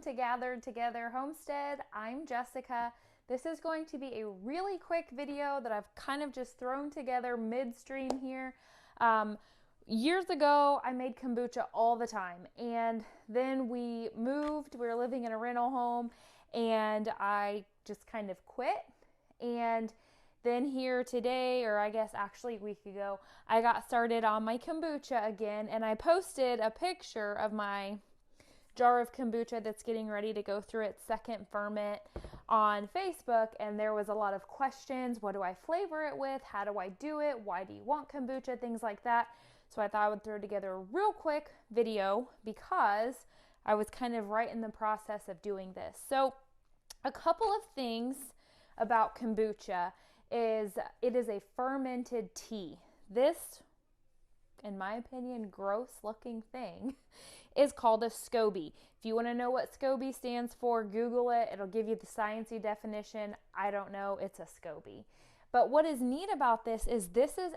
to Gathered Together Homestead. I'm Jessica. This is going to be a really quick video that I've kind of just thrown together midstream here. Years ago, I made kombucha all the time, and then we moved. We were living in a rental home, and I just kind of quit. And then here today, or I guess actually a week ago, I got started on my kombucha again, and I posted a picture of my jar of kombucha that's getting ready to go through its second ferment on Facebook, and there was a lot of questions. What do I flavor it with? How do I do it? Why do you want kombucha? Things like that. So I thought I would throw together a real quick video because I was kind of right in the process of doing this. So a couple of things about kombucha is it is a fermented tea. This, in my opinion, gross looking thing is called a SCOBY. If you want to know what SCOBY stands for, Google it. It'll give you the sciencey definition. I don't know. It's a SCOBY. But what is neat about this is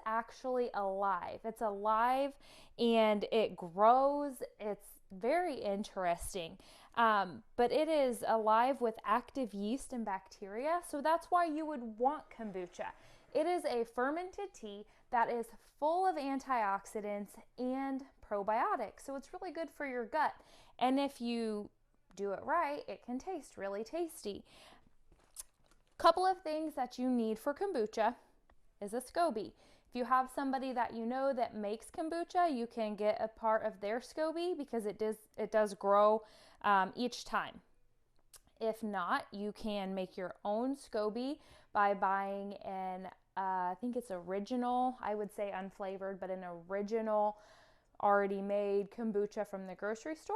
actually alive. It's alive and it grows. It's very interesting. But it is alive with active yeast and bacteria. So that's why you would want kombucha. It is a fermented tea that is full of antioxidants and probiotics. So it's really good for your gut. And if you do it right, it can taste really tasty. Couple of things that you need for kombucha is a SCOBY. If you have somebody that you know that makes kombucha, you can get a part of their SCOBY because it does grow each time. If not, you can make your own SCOBY by buying an I think it's original, I would say unflavored, but an original already made kombucha from the grocery store.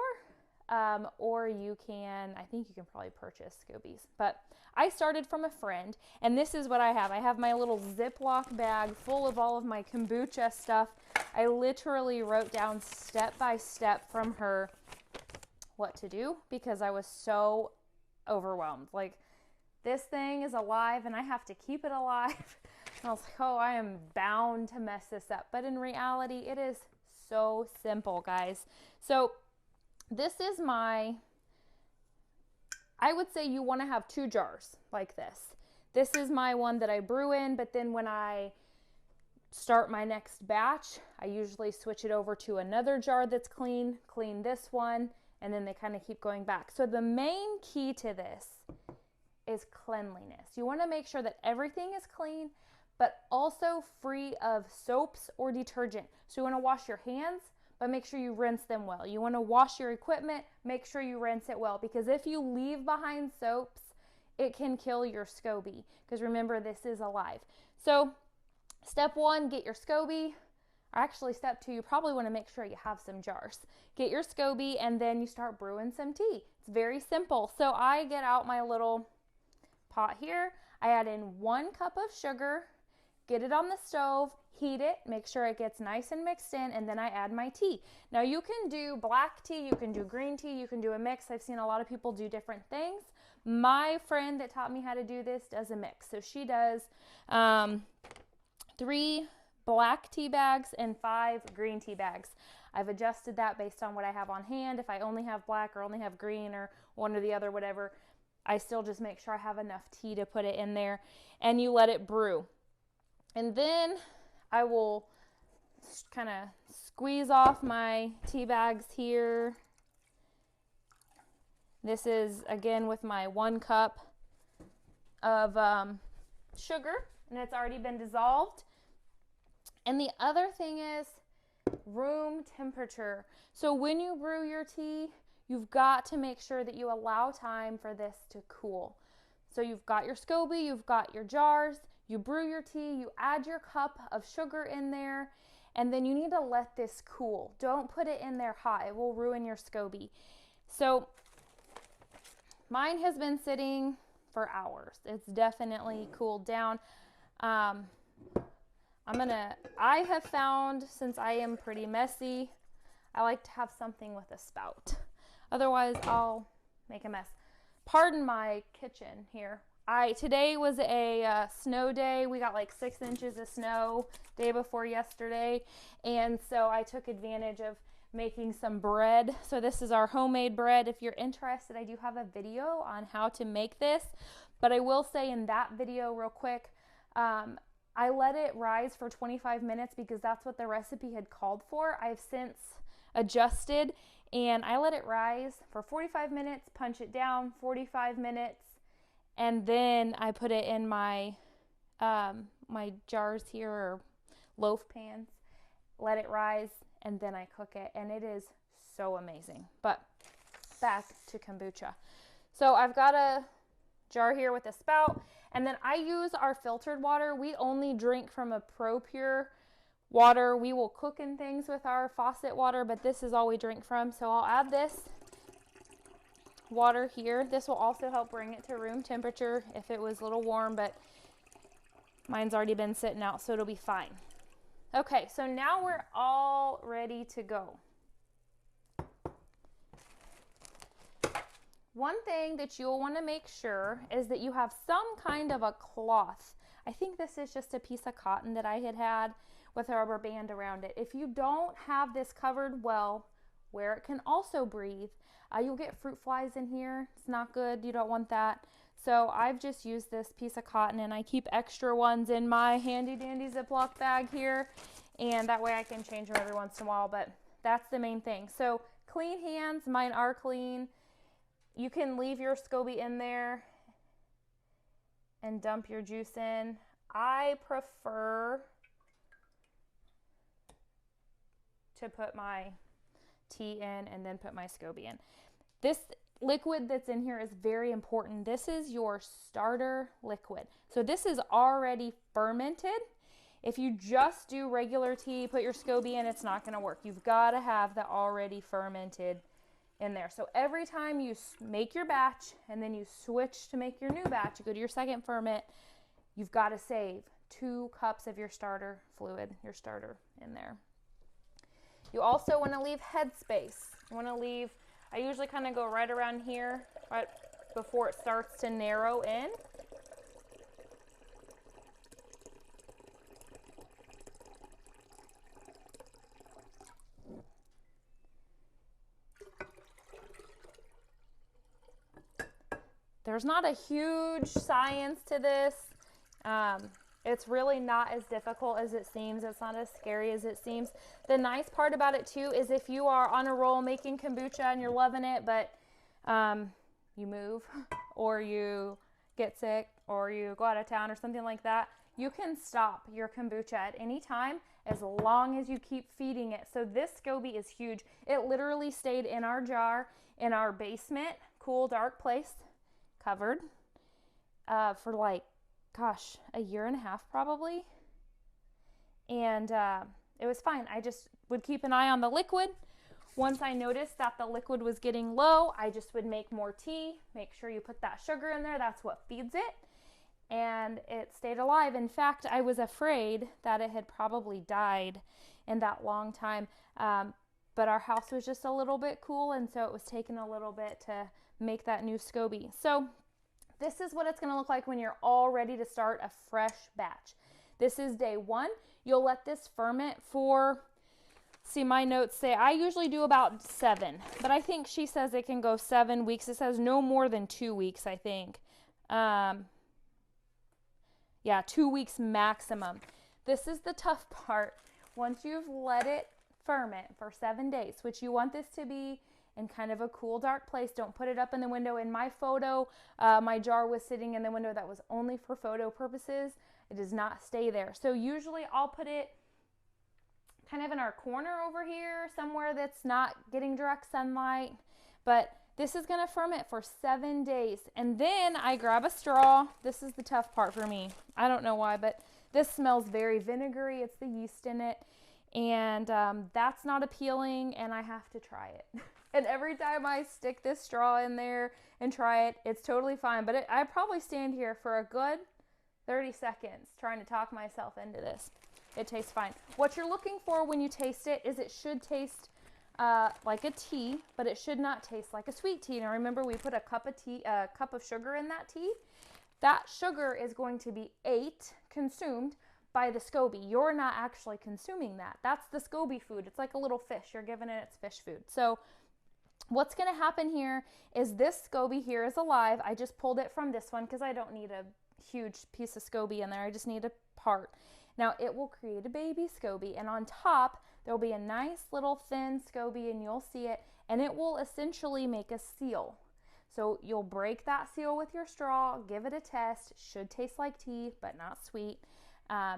Or you can, I think you can probably purchase SCOBYs. But I started from a friend, and this is what I have. I have my little Ziploc bag full of all of my kombucha stuff. I literally wrote down step by step from her what to do because I was so overwhelmed. Like, this thing is alive and I have to keep it alive. And I was like, oh, I am bound to mess this up. But in reality, it is so simple, guys. So this is I would say you want to have 2 jars like this. This is my one that I brew in, but then when I start my next batch, I usually switch it over to another jar that's clean this one, and then they kind of keep going back. So the main key to this is cleanliness. You want to make sure that everything is clean, but also free of soaps or detergent. So you want to wash your hands, but make sure you rinse them well. You want to wash your equipment, make sure you rinse it well, because if you leave behind soaps, it can kill your SCOBY, because remember, this is alive. So step 1, get your SCOBY. Or actually, step 2, you probably want to make sure you have some jars. Get your SCOBY, and then you start brewing some tea. It's very simple. So I get out my little pot here. I add in 1 cup of sugar, get it on the stove, heat it, make sure it gets nice and mixed in, and then I add my tea. Now you can do black tea, you can do green tea, you can do a mix. I've seen a lot of people do different things. My friend that taught me how to do this does a mix. So she does 3 black tea bags and 5 green tea bags. I've adjusted that based on what I have on hand. If I only have black or only have green or one or the other, whatever, I still just make sure I have enough tea to put it in there, and you let it brew. And then I will kind of squeeze off my tea bags here. This is, again, with my 1 cup of sugar, and it's already been dissolved. And the other thing is room temperature. So when you brew your tea, you've got to make sure that you allow time for this to cool. So you've got your SCOBY, you've got your jars, you brew your tea, you add your cup of sugar in there, and then you need to let this cool. Don't put it in there hot. It will ruin your SCOBY. So mine has been sitting for hours. It's definitely cooled down. I have found, since I am pretty messy, I like to have something with a spout. Otherwise, I'll make a mess. Pardon my kitchen here. Today was a snow day. We got like 6 inches of snow day before yesterday. And so I took advantage of making some bread. So this is our homemade bread. If you're interested, I do have a video on how to make this, but I will say in that video real quick, I let it rise for 25 minutes because that's what the recipe had called for. I've since adjusted and I let it rise for 45 minutes, punch it down 45 minutes, and then I put it in my my jars here, or loaf pans, let it rise, and then I cook it, and it is so amazing. But back to kombucha. So I've got a jar here with a spout, and then I use our filtered water. We only drink from a ProPure water. We will cook in things with our faucet water, but this is all we drink from. So I'll add this water here. This will also help bring it to room temperature if it was a little warm, but mine's already been sitting out, so it'll be fine. Okay, so now we're all ready to go. One thing that you'll want to make sure is that you have some kind of a cloth. I think this is just a piece of cotton that I had with a rubber band around it. If you don't have this covered well, where it can also breathe, you'll get fruit flies in here. It's not good. You don't want that. So I've just used this piece of cotton, and I keep extra ones in my handy dandy Ziploc bag here, and that way I can change them every once in a while, but that's the main thing. So clean hands. Mine are clean. You can leave your SCOBY in there and dump your juice in. I prefer to put my tea in and then put my SCOBY in. This liquid that's in here is very important. This is your starter liquid. So this is already fermented. If you just do regular tea, put your SCOBY in, it's not going to work. You've got to have the already fermented in there. So every time you make your batch and then you switch to make your new batch, you go to your second ferment, you've got to save 2 cups of your starter fluid, your starter in there. You also want to leave headspace. You want to leave, I usually kind of go right around here, right before it starts to narrow in. There's not a huge science to this. It's really not as difficult as it seems. It's not as scary as it seems. The nice part about it too is if you are on a roll making kombucha and you're loving it, but you move or you get sick or you go out of town or something like that, you can stop your kombucha at any time as long as you keep feeding it. So this SCOBY is huge. It literally stayed in our jar in our basement, cool, dark place, covered for like, gosh, a year and a half probably. And it was fine. I just would keep an eye on the liquid. Once I noticed that the liquid was getting low, I just would make more tea. Make sure you put that sugar in there. That's what feeds it. And it stayed alive. In fact, I was afraid that it had probably died in that long time. But our house was just a little bit cool, and so it was taking a little bit to make that new SCOBY. So this is what it's going to look like when you're all ready to start a fresh batch. This is day 1. You'll let this ferment for, see, my notes say I usually do about 7, but I think she says it can go 7 weeks. It says no more than 2 weeks, I think. Yeah, 2 weeks maximum. This is the tough part. Once you've let it ferment for 7 days, which you want this to be in kind of a cool, dark place. Don't put it up in the window. In my photo, my jar was sitting in the window. That was only for photo purposes. It does not stay there. So usually I'll put it kind of in our corner over here, somewhere that's not getting direct sunlight. But this is going to ferment for 7 days. And then I grab a straw. This is the tough part for me. I don't know why, but this smells very vinegary. It's the yeast in it. And that's not appealing, and I have to try it. And every time I stick this straw in there and try it, it's totally fine. But I probably stand here for a good 30 seconds trying to talk myself into this. It tastes fine. What you're looking for when you taste it is it should taste like a tea, but it should not taste like a sweet tea. Now remember, we put a cup of sugar in that tea. That sugar is going to be consumed by the SCOBY. You're not actually consuming that. That's the SCOBY food. It's like a little fish. You're giving it its fish food. So what's going to happen here is this SCOBY here is alive. I just pulled it from this one because I don't need a huge piece of SCOBY in there. I just need a part. Now it will create a baby SCOBY, and on top there'll be a nice little thin SCOBY, and you'll see it, and it will essentially make a seal. So you'll break that seal with your straw, give it a test. Should taste like tea, but not sweet.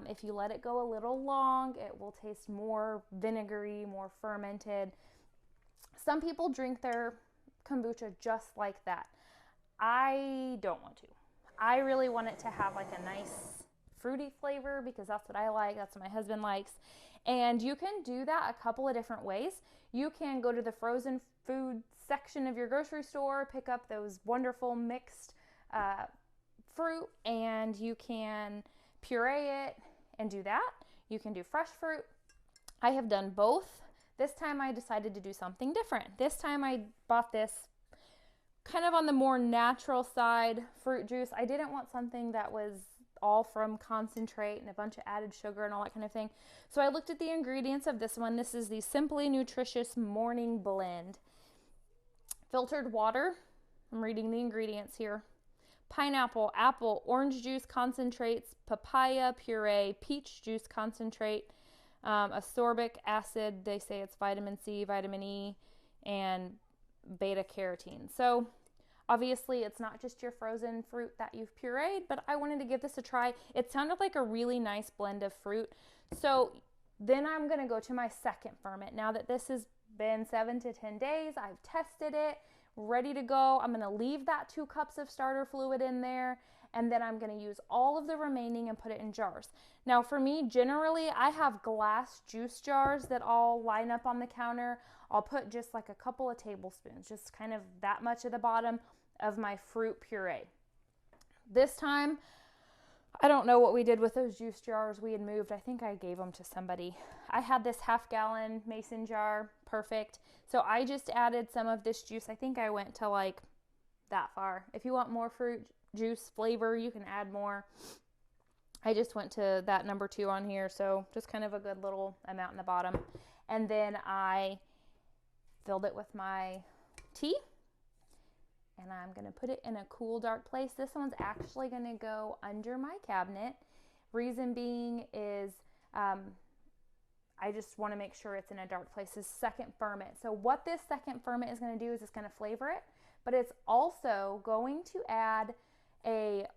If you let it go a little long, it will taste more vinegary, more fermented. Some people drink their kombucha just like that. I don't want to. I really want it to have like a nice fruity flavor because that's what I like. That's what my husband likes. And you can do that a couple of different ways. You can go to the frozen food section of your grocery store, pick up those wonderful mixed fruit, and you can puree it and do that. You can do fresh fruit. I have done both. This time I decided to do something different. This time I bought this kind of on the more natural side fruit juice. I didn't want something that was all from concentrate and a bunch of added sugar and all that kind of thing. So I looked at the ingredients of this one. This is the Simply Nutritious Morning Blend. Filtered water. I'm reading the ingredients here. Pineapple, apple, orange juice concentrates, papaya puree, peach juice concentrate, ascorbic acid. They say it's vitamin C, vitamin E, and beta carotene. So obviously it's not just your frozen fruit that you've pureed, but I wanted to give this a try. It sounded like a really nice blend of fruit. So then I'm going to go to my second ferment. Now that this has been 7 to 10 days, I've tested it, ready to go. I'm going to leave that 2 cups of starter fluid in there, and then I'm going to use all of the remaining and put it in jars. Now for me, generally I have glass juice jars that I'll line up on the counter. I'll put just like a couple of tablespoons, just kind of that much at the bottom of my fruit puree. This time, I don't know what we did with those juice jars we had moved. I think I gave them to somebody. I had this half-gallon mason jar, perfect. So I just added some of this juice. I think I went to like that far. If you want more fruit juice flavor, you can add more. I just went to that number 2 on here, so just kind of a good little amount in the bottom. And then I filled it with my tea, and I'm going to put it in a cool, dark place. This one's actually going to go under my cabinet. Reason being is I just want to make sure it's in a dark place. This second ferment. So what this second ferment is going to do is it's going to flavor it, but it's also going to add a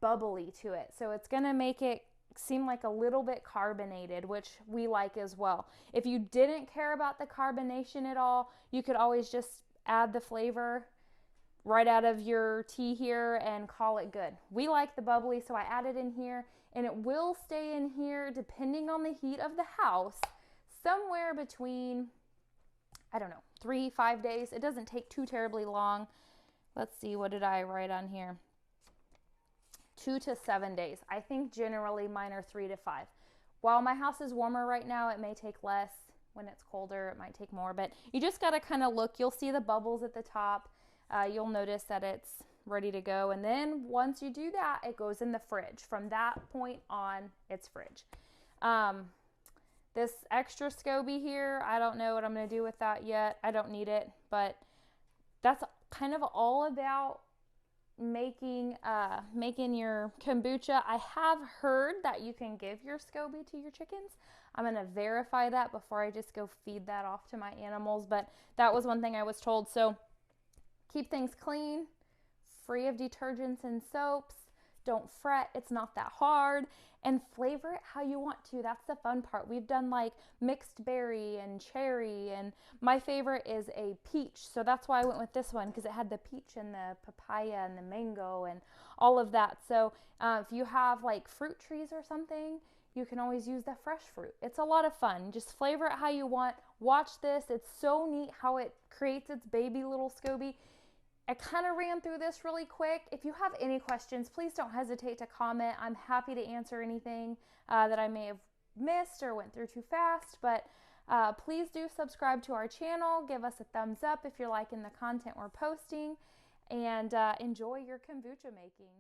bubbly to it. So it's going to make it seem like a little bit carbonated, which we like as well. If you didn't care about the carbonation at all, you could always just add the flavor right out of your tea here and call it good. We like the bubbly, so I add it in here, and it will stay in here depending on the heat of the house, somewhere between, I don't know, 3-5 days. It doesn't take too terribly long. Let's see, what did I write on here? 2 to 7 days. I think generally mine are 3 to 5. While my house is warmer right now, it may take less. When it's colder, it might take more, but you just got to kind of look. You'll see the bubbles at the top. You'll notice that it's ready to go. And then once you do that, it goes in the fridge. From that point on, it's fridge. This extra SCOBY here, I don't know what I'm going to do with that yet. I don't need it, but that's kind of all about making your kombucha. I have heard that you can give your SCOBY to your chickens. I'm going to verify that before I just go feed that off to my animals, but that was one thing I was told. So keep things clean, free of detergents and soaps. Don't fret, it's not that hard. And flavor it how you want to. That's the fun part. We've done like mixed berry and cherry, and my favorite is a peach. So that's why I went with this one, because it had the peach and the papaya and the mango and all of that. So if you have like fruit trees or something, you can always use the fresh fruit. It's a lot of fun. Just flavor it how you want. Watch this. It's so neat how it creates its baby little SCOBY. I kind of ran through this really quick. If you have any questions, please don't hesitate to comment. I'm happy to answer anything that I may have missed or went through too fast, but please do subscribe to our channel. Give us a thumbs up if you're liking the content we're posting, and enjoy your kombucha making.